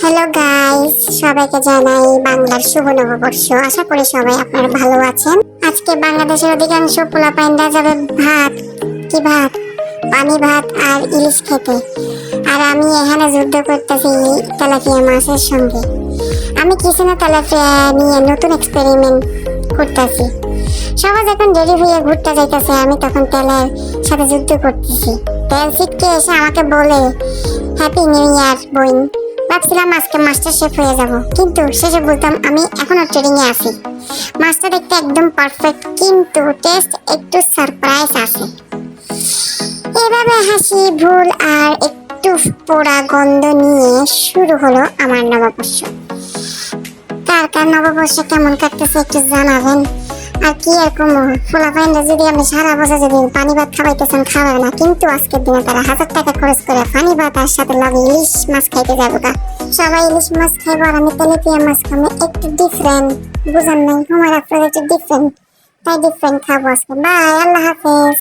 Hello guys, সবাইকে জানাই বাংলার শুভ নববর্ষ। আশা করি সবাই আপনারা ভালো আছেন। আজকে বাংলাদেশের অধিকাংশ পোলাপাইনরা যাবে ভাত পানি ভাত আর ইলিশ খেতে। আর আমি এখানে যুদ্ধ করতেছি তেলাপিয়া মাছের সঙ্গে। আমি কিচেনে তেলাপিয়া নিয়ে নতুন এক্সপেরিমেন্ট করতেছি। সবাই যখন রেডি হয়ে ঘুরতে যাইতেছে, আমি তখন তেলের সাথে যুদ্ধ করতেছি। তেল ছিটকে এসে আমাকে বলে হ্যাপি নিউ ইয়ার বইন। ভাবছিলাম আজকে মাস্টার শেফ হয়ে যাব, কিন্তু শেষে বলতাম আমি এখনো ট্রেনিং এ আছি। মাছটা দেখতে একদম পারফেক্ট, কিন্তু টেস্ট একটু সারপ্রাইজ আছে। এভাবে হাসি ভুল আর একটু পোড়া গন্ধ নিয়ে শুরু হলো আমার নববর্ষ। কার কার নববর্ষ কেমন কাটতেছে একটু জানাবেন। আর কি এরকম পোলাপাইনরা যদি আপনি সারা বছর যদি পানি ভাত খাওয়াইতেছেন খাওয়াবে না, কিন্তু আজকের দিনে তারা 1000 টাকা খরচ করে পানি ভাত আর সাথে লাগে ইলিশ মাছ খাইতে যাবো। সবাই ইলিশ মাছ খাইবো আর আমি তেলাপিয়া মাছ খাবো। একটু ডিফারেন্ট, বুঝেন নাই? আমার আপনাদের একটু ডিফারেন্ট, তাই ডিফারেন্ট খাবো আজকে। বাই, আল্লাহ হাফেজ।